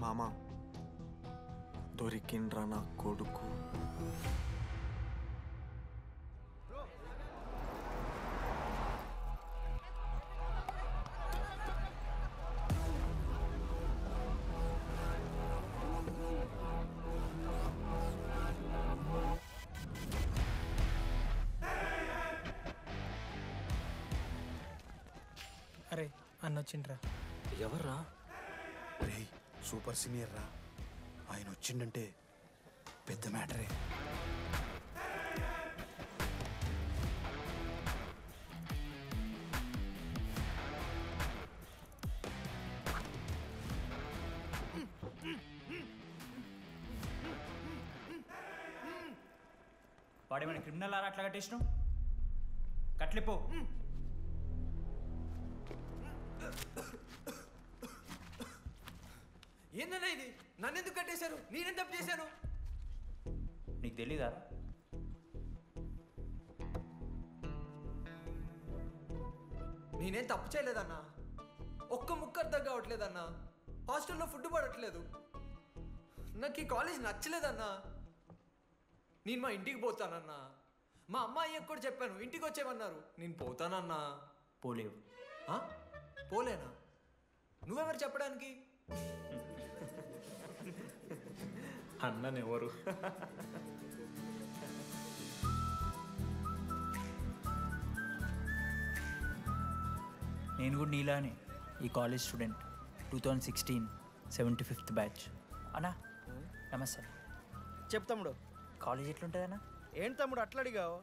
మామ దొరికిండ్రా నా కొడుకు. అరే అన్నొచ్చిండ్రా. ఎవర్రా? రే సూపర్ సీనియర్ రా, ఆయన వచ్చిండంటే పెద్ద మ్యాటరే. వాడేమైనా క్రిమినల్ ఆరా అట్లా కట్టేసినావు? కట్లిపో. ఏందన్నా ఇది? నన్నెందుకు కట్టేశారు? నేనేం తప్పు చేశాను? నీకు తెలీదా? నేనేం తప్పు చేయలేదన్నా. ఒక్క ముక్క అర్థం కావట్లేదన్నా. హాస్టల్లో ఫుడ్ పడట్లేదు. నాకు ఈ కాలేజ్ నచ్చలేదన్నా. నేను మా ఇంటికి పోతానన్నా. మా అమ్మాయి కూడా చెప్పాను, ఇంటికి వచ్చేమన్నారు. నేను పోతానన్నా. పోలేవు. పోలేనా? నువ్వెవరు చెప్పడానికి? అన్ననెవరు? నేను కూడా నీలానే ఈ కాలేజ్ స్టూడెంట్, 2016 75th బ్యాచ్. అన్నా నమస్తే. చెప్పు తమ్ముడు. కాలేజ్ ఎట్లుంటుంది అన్న? ఏంటి తమ్ముడు అట్లా అడిగావు?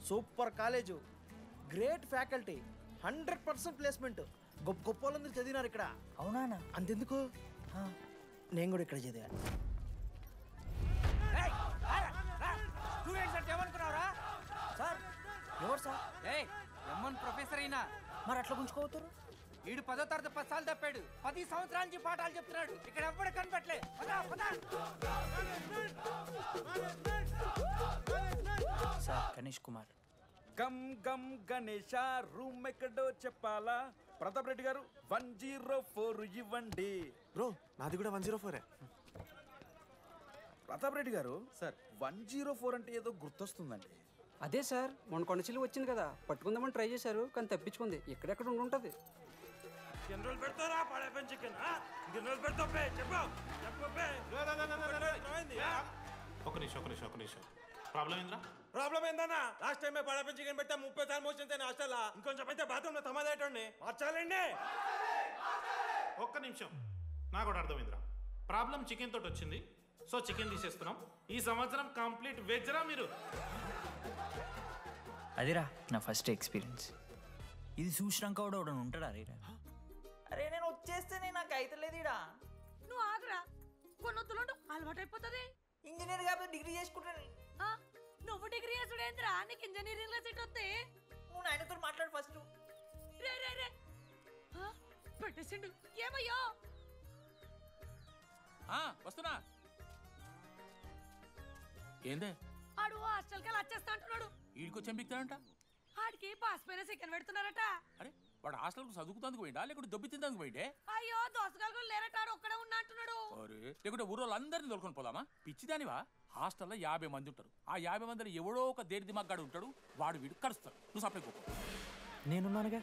Super college, great faculty, 100% placement. గొప్ప గొప్ప వాళ్ళందరూ చదివినారు ఇక్కడ. అవునా అన్న? అంతెందుకు, నేను కూడా ఇక్కడ చదివా. సార్ ఎవరు సార్? ప్రొఫెసర్ అయినా మరి అట్లా గుంజుకోవతారు? వీడు 10వ తరగతి 10 సార్లు తప్పాడు. 10 సంవత్సరాల నుంచి పాఠాలు చెప్తున్నాడు. ఇక్కడ ఎవ్వడు కనపట్లే. సార్ గణేష్ కుమార్. గమ్ గమ్ గణేష, రూమ్ ఎక్కడో చెప్పాలా? ప్రతాప్ రెడ్డి గారు 104 ఇవ్వండి. బ్రో నాది కూడా 104. ప్రతాప్ రెడ్డి గారు సార్ 104 అంటే ఏదో గుర్తొస్తుందండి. అదే సార్, మొన్న కొండచిల్లి వచ్చింది కదా, పట్టుకుందామని ట్రై చేశారు కానీ తప్పించుకుంది. ఎక్కడెక్కడ ఉండుంటది. ఒక నిమిషం ప్రాబ్లం ఏంద్రా? ప్రాబ్లం ఏందన్నా? లాస్ట్ టైం పడప చికెన్ పెట్టా 30 సార్లు మోషన్ హాస్టల్లా. ఇంకొంచెం అయితే బాత్రూమ్ లో తమాదేటండి మార్చాలండి. ఒక్క నిమిషం, నాకు కూడా అర్థమైందిరా. ప్రాబ్లం చికెన్ తోటి వచ్చింది, సో చికెన్ తీసేస్తున్నాం. ఈ సంవత్సరం కంప్లీట్ వెజ్ రా మీరు. అదిరా నా ఫస్ట్ ఎక్స్పీరియన్స్. ఇది చూసినాక కూడా ఒకడు ఉంటాడా రేరా? అరే నేను వచ్చేస్తేనే నాకు అయితలేదు ఇడా. నువ్వు ఆగురా, కొన్నొత్తులు అలవాటు అయిపోతుంది. ఇంజనీర్ కాబట్టి డిగ్రీ చేసుకుంటాను. నువ్వు డిగ్రీ చేసుడేంద్రా? నీకు ఇంజనీరింగ్ లో సీట్ వస్తే నువ్వు ఆయనతో మాట్లాడు ఫస్ట్. రే రే రే పెట్టేసిండు. ఏమయ్యో వస్తున్నా. ఏందే ఆడు హాస్టల్ కి వచ్చేస్తా అంటున్నాడు. వీడికి చెంపిస్తాడంట. ఆడికి పాస్ పైన చికెన్ పెడుతున్నారట. అరే వాడు హాస్టల్ చదువుకుతానికి పోయిండా లేకుంటే దొబ్బి తిందానికి పోయిండే? అయ్యో దోసగాలు లేరట, ఆడు ఒక్కడే ఉన్నా అంటున్నాడు. అరే లేకుంటే ఊరోళ్ళు అందరినీ దొరుకుని పోదామా? పిచ్చిదానివా? హాస్టల్లో 50 మంది ఉంటారు. ఆ 50 మందిలో ఎవడో ఒక దేని దిమాగ్గాడు ఉంటాడు. వాడు వీడు కరుస్తాడు. నువ్వు సప్లై కోపం. నేనున్నానుగా.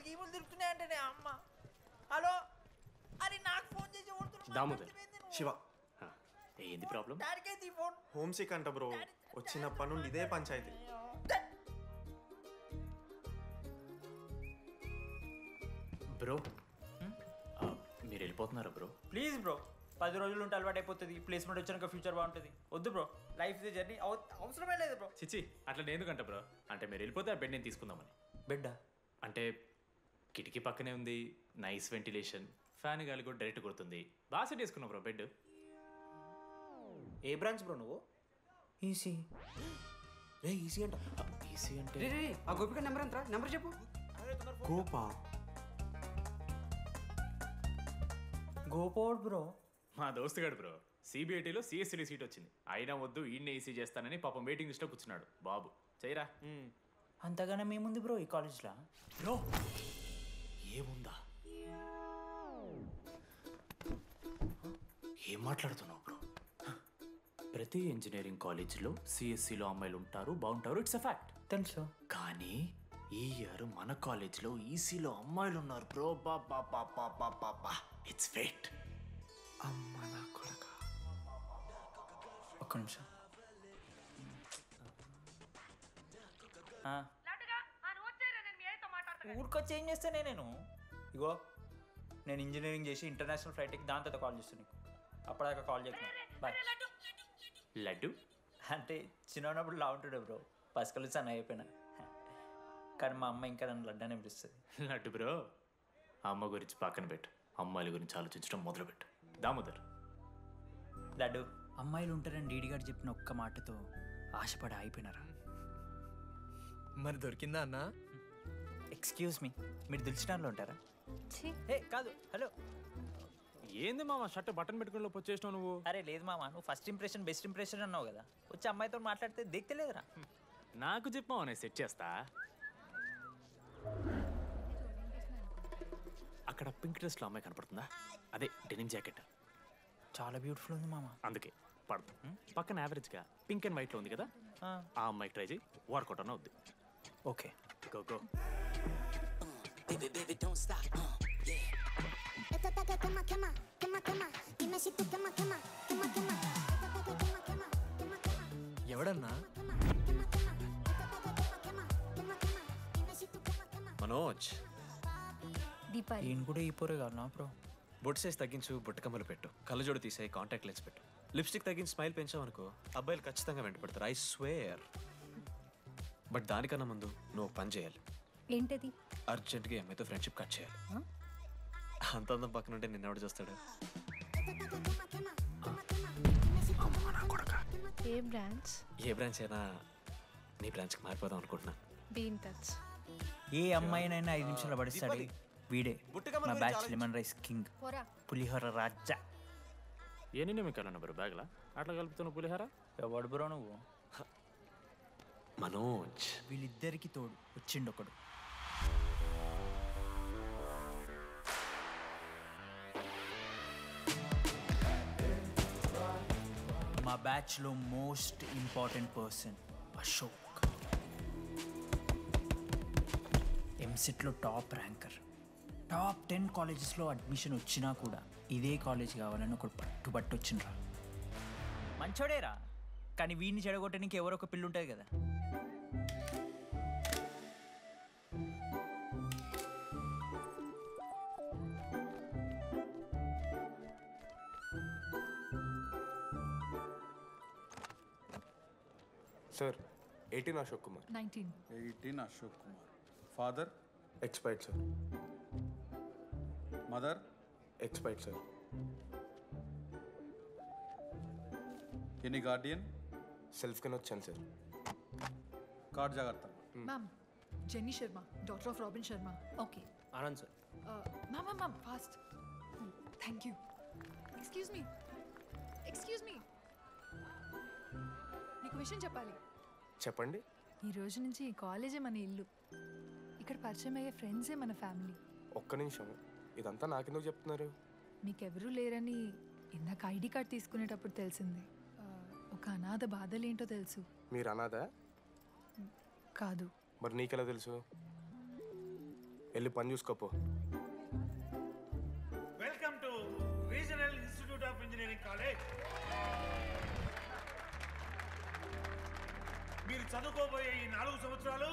గీములు తిరుగుతున్నాయంటే అమ్మ. హలో, అరే నాకు ఫోన్ చేసి శివ ఏంది ప్రాబ్లం? డాడీకి ఫోన్. హోమ్ సిక్ అంట బ్రో, వచ్చినప్పటి నుండి ఇదే పంచాయతీ. బ్రో మీరు వెళ్ళిపోతున్నారా బ్రో? ప్లీజ్ బ్రో, 10 రోజులు ఉంటే అలవాటు అయిపోతుంది. ప్లేస్మెంట్ వచ్చాక ఫ్యూచర్ బాగుంటుంది. వద్దు బ్రో, లైఫ్ ది జర్నీ, అవసరమే లేదు బ్రో. చిచి అట్లా ఎందుకంట బ్రో? అంటే మీరు వెళ్ళిపోతే ఆ బెడ్ నేను తీసుకుందామని. బెడ్డా? అంటే కిటికీ పక్కనే ఉంది, నైస్ వెంటిలేషన్, ఫ్యాన్ గాలి కూడా డైరెక్ట్ కొడుతుంది. బాగా సెట్ చేసుకున్నావు బ్రో బెడ్. ఏ బ్రాంచ్ బ్రో నువ్వు? ఈసీ. రే ఈసీ అంట. ఈసీ అంటే రే రే రే, ఆ గోపిక నెంబర్ ఎంతరా? నెంబర్ చెప్పు. గోపా గోపోడ్ బ్రో. మా దోస్తుగాడు బ్రో సిబిఐటీలో సిఎస్సిడి సీట్ వచ్చింది. అయినా వద్దు ఈయన్నే ఈసీ చేస్తానని పాపం వెయిటింగ్ లిస్ట్లో కూర్చున్నాడు. బాబు చేయరా. అంతగానే మేముంది బ్రో ఈ కాలేజ్లో. బ్రో ఏముందా? ఏం మాట్లాడుతున్నావు బ్రో? ప్రతి ఇంజనీరింగ్ కాలేజీలో సిఎస్సిలో అమ్మాయిలు ఉంటారు, బాగుంటారు. It's a fact. తెలుసు. కానీ ఈ ఇయర్ మన కాలేజ్లో ఈసీలో అమ్మాయిలు ఉన్నారు బ్రో. Baba it's fate. అమ్మ నా కొడక. ఒక్క నిమిషం. ఊరికొచ్చి ఏం చేస్తానే నేను? ఇగో నేను ఇంజనీరింగ్ చేసి ఇంటర్నేషనల్ ఫ్లైట్కి దాంతో కాల్ చేస్తాను నీకు. అప్పటిదాకా కాల్ చేయకు. బాయ్. లడ్డు అంటే చిన్నప్పుడు లా ఉంటుండే బ్రో, పసుకలు సన్న అయిపోయినా. కానీ మా అమ్మ ఇంకా నన్ను లడ్డు అనే పిలుస్తుంది. లడ్డు బ్రో అమ్మ గురించి పక్కన పెట్టు, అమ్మాయిల గురించి ఆలోచించడం మొదలుపెట్టు. దామోదర్ లడ్డు, అమ్మాయిలు ఉంటారని డీడీ గారు చెప్పిన ఒక్క మాటతో ఆశపడి అయిపోయినారా? మరి దొరికిందా అన్న? ఎక్స్క్యూజ్ మీ, మీరు దిల్చినార్లో ఉంటారా? ఏ కాదు, హలో. ఏంది మామ షర్ట్ బటన్ పెట్టుకుని వచ్చేసినావు నువ్వు? అరే లేదు మామ, నువ్వు ఫస్ట్ ఇంప్రెషన్ బెస్ట్ ఇంప్రెషన్ అన్నావు కదా, వచ్చి అమ్మాయితో మాట్లాడితే దిక్తలేదురా. నాకు చెప్పావు నేను సెట్ చేస్తా. అక్కడ పింక్ డ్రెస్లో అమ్మాయి కనపడుతుందా? అదే డెనిమ్ జాకెట్. చాలా బ్యూటిఫుల్ ఉంది మామ. అందుకే పడదు. పక్కన యావరేజ్గా పింక్ అండ్ వైట్లో ఉంది కదా, ఆ అమ్మాయికి ట్రై చేయి, వర్కౌట్ అన్న అవుద్ది. Okay go go. ఎవడన్నా? మనోజ్. ఈయన కూడా ఈ పోరే కాదు నా బ్రో. బొట్టు సైజ్ తగ్గించు, బుట్టకమ్మలు పెట్టు, కళ్ళజోడు తీసాయి, కాంటాక్ట్ లెన్స్ పెట్టు, లిప్స్టిక్ తగ్గించి స్మైల్ పెంచావు అనుకో, అబ్బాయిలు ఖచ్చితంగా వెంట పెడతారు. I swear. బట్ దానికన్నా ముందు నువ్వు పని చేయాలి. ఏంటది? అర్జెంట్గా అమ్మాయితో ఫ్రెండ్షిప్ కట్ చేయాలి. అంత అందం పక్కన ఉంటే నిన్నెవడు చూస్తాడు? ఏ బ్రాంచ్? ఏ బ్రాంచ్ అయినా నీ బ్రాంచ్కి మారిపోదాం అనుకుంటున్నా. Be in touch. ఏ అమ్మాయినైనా 5 నిమిషాలు పడిస్తాడు వీడే. నా బ్యాచ్ లెమన్ రైస్ కింగ్, పులిహోర రాజా. ఏ నియమికాలన్నా బ్రో బ్యాగ్లా అట్లా కలుపుతున్న పులిహోర? ఎవడు బ్రో నువ్వు? మనోజ్. వీళ్ళిద్దరికి తోడు వచ్చిండు ఒకడు. మా బ్యాచ్లో మోస్ట్ ఇంపార్టెంట్ పర్సన్ అశోక్. ఎంసెట్లో టాప్ ర్యాంకర్. టాప్ 10 కాలేజెస్లో అడ్మిషన్ వచ్చినా కూడా ఇదే కాలేజ్ కావాలని ఒకడు పట్టుబట్టు వచ్చిండ్రా. మంచోడేరా, కానీ వీడిని చెడగొట్టడానికి ఎవరో ఒక పిల్లు ఉంటుంది కదా. Sir 18 Ashok Kumar. 19 Ashok Kumar. Father? Expired sir. Mother? Expired sir. Any Guardian? Self కింద వచ్చాను సార్. కార్డ్ జాగ్రత్త. Ma'am, jenny Sharma, daughter of robin Sharma. Okay. Anand sir. Ma'am fast. Thank you. Excuse me. నీకు విషయం చెప్పాలి. చెప్పండి. ఈ రోజు నుంచి ఈ కాలేజే మన ఇల్లు. ఇక్కడ పరిచయం అయ్యే ఫ్రెండ్సే మన ఫ్యామిలీ. ఒక్క నిమిషం, ఇదంతా నాకెందుకు చెప్తున్నారు? మీకెవరూ లేరని ఇందాక ఐడి కార్డ్ తీసుకునేటప్పుడు తెలిసింది. ఒక అనాథ బాధలేంటో తెలుసు. మీరు అనాథా? కాదు. మరి నీకెలా తెలుసు? వెళ్ళి పని చూసుకోపో. Welcome to regional institute of engineering college. మీరు చదువుకోబోయే ఈ 4 సంవత్సరాలు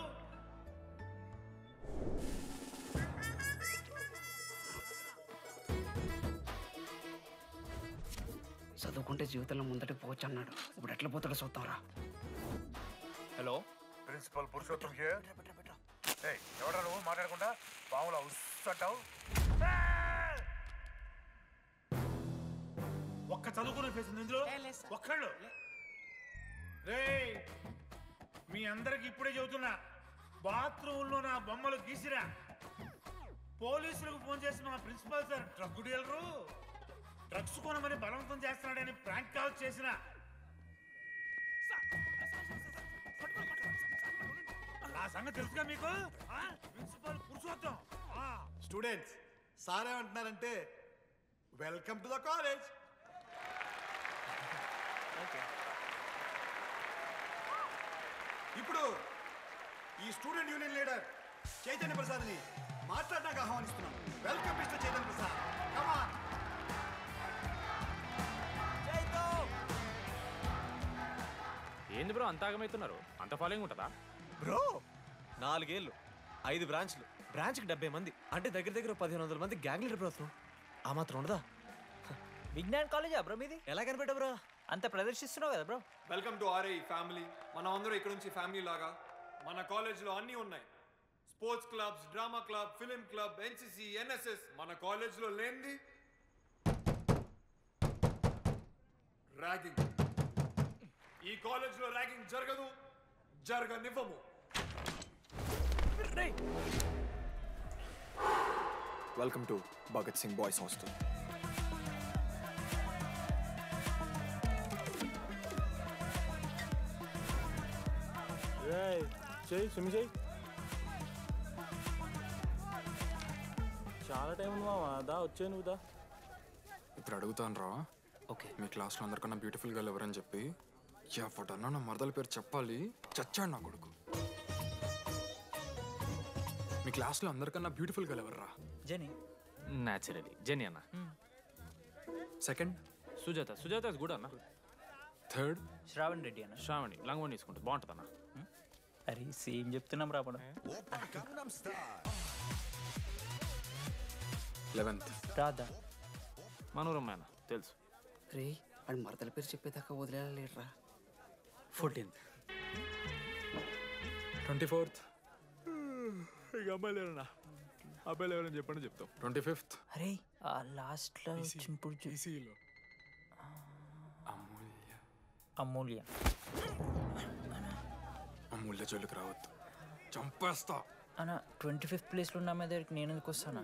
చదువుకుంటే జీవితంలో ముందటికి పోవచ్చు అన్నాడు. ఇప్పుడు ఎట్లా పోతాడో చూద్దాంరా. Hello, principal Purushottam here. ఏయ్, ఎవడ్రా నువ్వు మాట్లాడకుండా పాములా ఉస్సంటావు? ఒక్క చదువుకునే ఫేస్ ఇందులో ఒక్కళ్ళు. రేయ్, మీ అందరికి ఇప్పుడే చెబుతున్నా, బాత్రూంలో నా బొమ్మలు గీసిరా. పోలీసులకు ఫోన్ చేసి మా principal sir drug dealer drugs కొనమని బలవంతం చేస్తున్నాడని ప్రాంక్ కాల్ చేసిన. ఆ సంగతి తెలుసుగా మీకు? ప్రిన్సిపల్ పురుషోత్తం. స్టూడెంట్స్, సార్ ఏమంటున్నారంటే వెల్కమ్ టు ద కాలేజ్. ఇప్పుడు ఈ స్టూడెంట్ యూనియన్ లీడర్ చైతన్య ప్రసాద్ని మాట్లాడడానికి ఆహ్వానిస్తున్నాం. Welcome mister Chaitanya Prasad. Come on. ఏంది బ్రో అంత ఆగమవుతున్నారు? అంత ఫాలోయింగ్ ఉంటుందా బ్రో? 4 ఏళ్ళు, 5 బ్రాంచ్లు, బ్రాంచ్కి 70 మంది, అంటే దగ్గర దగ్గర 1500 మంది గ్యాంగ్ లీడర్ బ్రో. ఆ మాత్రం ఉండదా? విజ్ఞాన్ కాలేజా బ్రో మీది? ఎలా కనిపెట్టా బ్రో? అంత ప్రదర్శిస్తున్నావు కదా bro. Welcome to RI family. మనం అందరూ ఇక్కడ నుంచి ఫ్యామిలీ లాగా. మన కాలేజ్లో అన్నీ ఉన్నాయి. Sports clubs, drama club, film club, NCC, NSS. మన కాలేజ్లో లేనిది ర్యాగింగ్. ఈ కాలేజ్లో ర్యాగింగ్ జరగదు, జరగనివ్వము. Welcome to Bhagat Singh boys hostel. చెయ్యి స్విమ్ చెయ్యి. చాలా టైం ఉంది మావా. దా వచ్చే నువ్వు దా. ఇప్పుడు అడుగుతాను రా. ఓకే. మీ క్లాస్లో అందరికన్నా బ్యూటిఫుల్ గర్ల్ ఎవరని చెప్పి ఎవడన్నా నా మరదల పేరు చెప్పాలి. చచ్చాడు నా కొడుకు. మీ క్లాస్లో అందరికన్నా బ్యూటిఫుల్ గర్ల్ ఎవర్రా? జెనీ. న్యాచురలీ జెనీ అన్న. Second Sujatha. Sujatha is good అన్న. థర్డ్ శ్రావణ్ రెడ్డి అన్న. శ్రావణి లంగ్ వన్ తీసుకుంటుంది, బాగుంటుంది అన్న. అరే సేమ్ చెప్తున్నాం రాపడం. 11th రాధా. మనోరమ్మ అన్న తెలుసు. రే వాడు మరదల పేరు చెప్పేదాకా వదిలేరా. 14th 24th ఇక అమ్మాయిలు ఎవరన్నా, అబ్బాయిలు ఎవరని చెప్పండి చెప్తాం. 25th అరే ఆ లాస్ట్లో చింపుడు ఈసీలో అమూల్య. అమూల్య జోలికి రావద్దు, చంపేస్తా. అన్న 25th ప్లేస్లో ఉన్న మీ దగ్గరికి నేను ఎందుకు వస్తానా?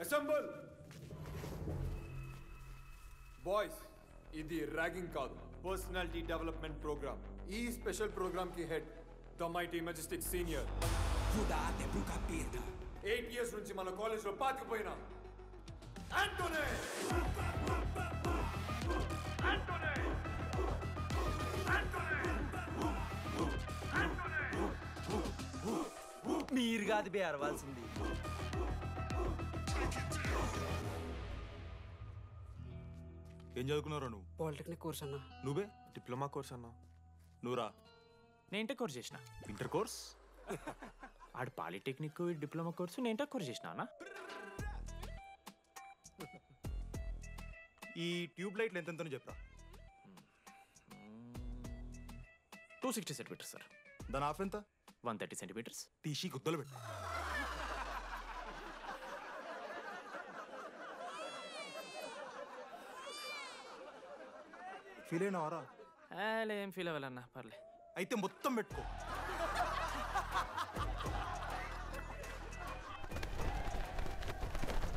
Assemble boys. ఇది ర్యాగింగ్ కాదు, పర్సనాలిటీ డెవలప్మెంట్ ప్రోగ్రామ్. ఈ స్పెషల్ ప్రోగ్రామ్ కి head the mighty Majestic senior. 8 years నుంచి మన కాలేజ్ లో పాతిపోయిన ఆంటోనీ. మీరు కాదు బే అరవాల్సింది. ఏం చదువుకున్నారా నువ్వు? పాలిటెక్నిక్ కోర్స్ అన్నా. నువ్వే డిప్లొమా కోర్స్ అన్నా. నువ్వురా? నేను ఇంటర్ కోర్స్ చేసిన. Inter course? ఆడు పాలిటెక్నిక్ డిప్లొమా కోర్సు, నేను ఇంటర్ కోర్స్ చేసిన అన్న. ఈ ట్యూబ్ లైట్లు ఎంతెంతనో చెప్పరా. 260 సెంటీమీటర్స్ సార్. దాని ఆఫ్ ఎంత? 130 సెంటీమీటర్స్. టీసీ గుద్దలు పెట్టు. ఫీల్ అయినావారా? ఏం ఫీల్ అవ్వాలన్నా, పర్లే. అయితే మొత్తం పెట్టుకో.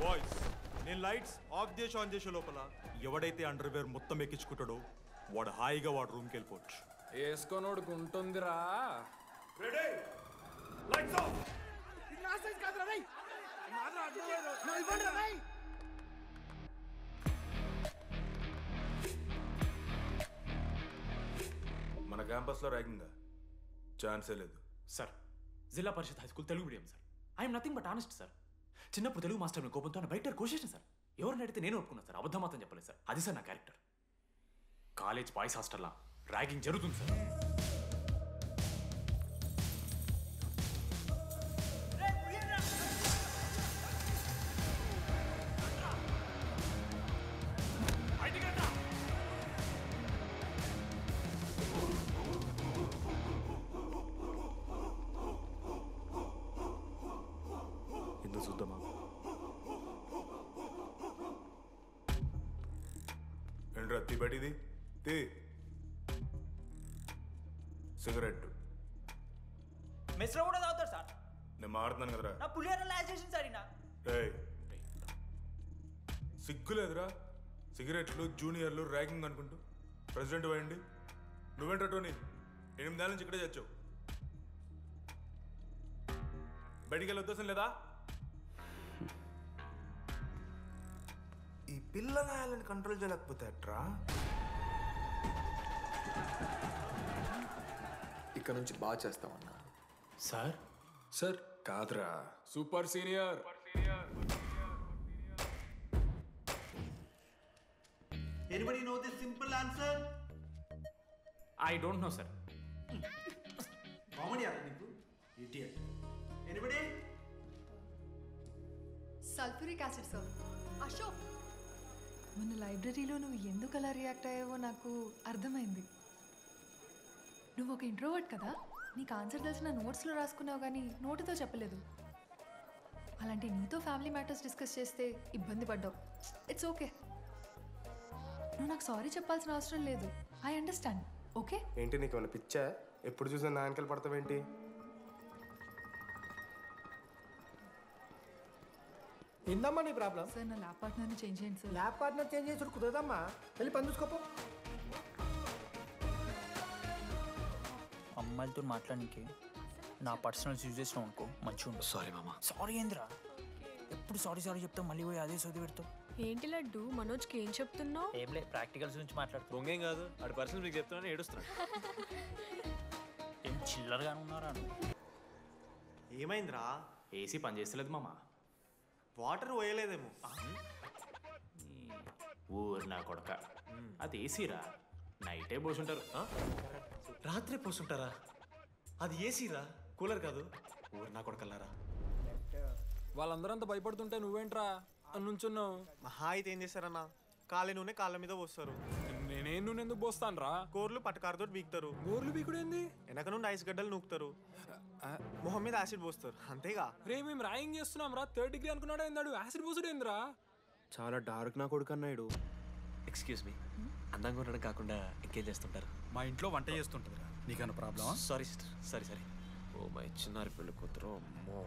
బాయ్స్, నేను లైట్స్ ఆఫ్ చేసి ఆన్ చేసే లోపల ఎవడైతే అండర్వేర్ మొత్తం ఎక్కించుకుంటాడో వాడు హాయిగా వాడు రూమ్కి వెళ్ళిపోవచ్చు. వేసుకోనోడుకు ఉంటుందిరా. Ready, lights off. మన క్యాంపస్లో ర్యాగింగ్ ఛాన్సే లేదు sir. Zilla Parishad high school Telugu medium sir. I'm nothing but honest sir. చిన్నప్పుడు తెలుగు మాస్టర్ కోపంతో బయట కోసేసిన సార్. ఎవరిని అడిగితే నేను ఒప్పుకున్నాను సార్. అబద్ధం మాత్రం చెప్పలేదు సార్. అది సార్ నా క్యారెక్టర్. కాలేజ్ బాయ్స్ హాస్టల్లా ర్యాగింగ్ జరుగుతుంది సార్. ఎందుకు చూద్దామా? ఏంట్రా తీ బయటిది తీ. సిగరెట్ మెస్లో కూడా తాగుతారు సార్. నేను మాడుతున్నాను కదరా. నా పులిహోర లాస్ట్ చేసింది సార్ ఈయన. ఏయ్, సిగ్గులేదురా? సిగరెట్లు జూనియర్లు ర్యాగింగ్ అనుకుంటూ ప్రెసిడెంట్ పోయండి. నువ్వేంట్రా టోనీ 8 నెలల నుంచి ఇక్కడే చచ్చావు. బయటికి వెళ్ళే ఉద్దేశం లేదా? ఈ పిల్లగాయలను కంట్రోల్ చేయలేకపోతే అట్రా. ఇక్కడ నుంచి బాగా చేస్తామన్నా. సార్ సార్ కాదురా, super senior. Anybody know the simple answer? I don't know, sir. Comedy are you? Idiot. Anybody? Sulphuric acid sir. Ashok, మన లైబ్రరీలో నువ్వు ఎందుకు అలా రియాక్ట్ అయ్యావో నాకు అర్థమైంది. నువ్వు ఒక ఇంట్రోవర్ట్ కదా, నీకు ఆన్సర్ తెలిసిన నోట్స్లో రాసుకున్నావు కానీ నోటితో చెప్పలేదు. అలాంటి నీతో ఫ్యామిలీ మ్యాటర్స్ డిస్కస్ చేస్తే ఇబ్బంది పడ్డావు. ఇట్స్ ఓకే, నువ్వు నాకు సారీ చెప్పాల్సిన అవసరం లేదు. I understand. ఓకే? ఏంటి నీకు ఏమైనా పిచ్చా? ఎప్పుడు చూసినా నా వెనకాల పడతావేంటి? ఏందమ్మా నీ ప్రాబ్లం? సార్ నా ల్యాబ్ పార్ట్నర్ని చేంజ్ చేయండి సార్. ల్యాబ్ పార్ట్నర్ చేంజ్ చేసి కుదరదమ్మా. వెళ్ళి పని చూసుకోపో. అమ్మాయిలతో మాట్లాడడానికి నా పర్సనల్స్ యూజ్ చేసినావు అనుకో మంచిగా ఉంటుంది. సారీ మామ. సారీ ఏంద్రా, ఎప్పుడు సారీ సారీ చెప్తావు, మళ్ళీ పోయి అదే సోది పెడతావు. ఏంటి లడ్డు మనోజ్కి ఏం చెప్తున్నావు? ఏం లేదు, ప్రాక్టికల్స్ గురించి మాట్లాడుతావు. దొంగేం కాదు, ఆడి పర్సనల్ మీకు చెప్తున్నాను ఏడుస్తున్నాడు. ఏం చిల్లరగానే ఉన్నారా? ఏమైందిరా? ఏసీ పని చేస్తలేదు మామ. వాటర్ పోయలేదేమో. ఊరు నా కొడక, అది ఏసీరా, నైటే పోసుంటారు. రాత్రే పోసుంటారా? అది ఏసీరా, కూలర్ కాదు. ఊరు నా కొడకల్లారా. వాళ్ళందరూ అంత భయపడుతుంటే నువ్వేంట్రా నుంచున్నావు? మహా అయితే ఏం చేస్తారన్నా, కాళ్ళ నూనె కాళ్ళ మీద పోస్తారు. నేనేం నూనె ఎందుకు పోస్తాను రా? కోర్లు పట్టకారుతో బీకుతారు. గోర్లు బీకుడేంది? వెనక నుండి ఐస్ గడ్డలు నూకుతారు. మొహం మీద యాసిడ్ పోస్తారు, అంతేగా. రే మేము ర్యాగింగ్ చేస్తున్నాం రా. 3rd డిగ్రీ అనుకున్నాడు ఏందాడు, యాసిడ్ పోసుడేంద్రా? చాలా డార్క్ నా కొడుకు అన్నాడు. ఎక్స్క్యూజ్ మీ, అందంగా ఉండడం కాకుండా ఇంకేం చేస్తుంటారు? మా ఇంట్లో వంట చేస్తుంటుందిరా. నీకన్నా ప్రాబ్లమా? Sorry sister, sorry sorry. Oh my చిన్నారి పెళ్ళి కూతురు, అమ్మో.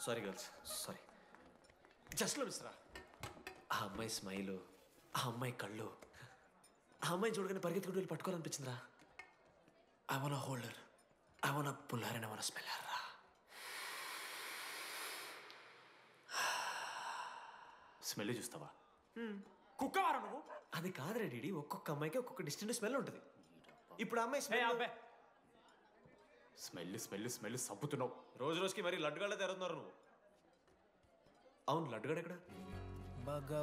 Sorry girls, sorry. Just Misra. ఆ అమ్మాయి స్మైలు, ఆ అమ్మాయి కళ్ళు, ఆ అమ్మాయి చూడగానే పరిగెత్తుకుంటూ వెళ్ళి పట్టుకోవాలనిపించిందిరా. I want holder, I want puller and I want smeller రా. స్మెల్ చూస్తావా? కుక్కవారా నువ్వు? అది కాదురా డీడీ, ఒక్కొక్క అమ్మాయికి ఒక్కొక్క డిస్టింట్ స్మెల్ ఉంటుంది. ఇప్పుడు ఆ అమ్మాయి స్మెల్ స్మెల్ స్మెల్ స్మెల్ సబ్బుతున్నావు. రోజు రోజుకి మరి లడ్డుగాళ్ళ తెరుతున్నారు నువ్వు. అవును, లడ్డుగాడు ఎక్కడ? భగవా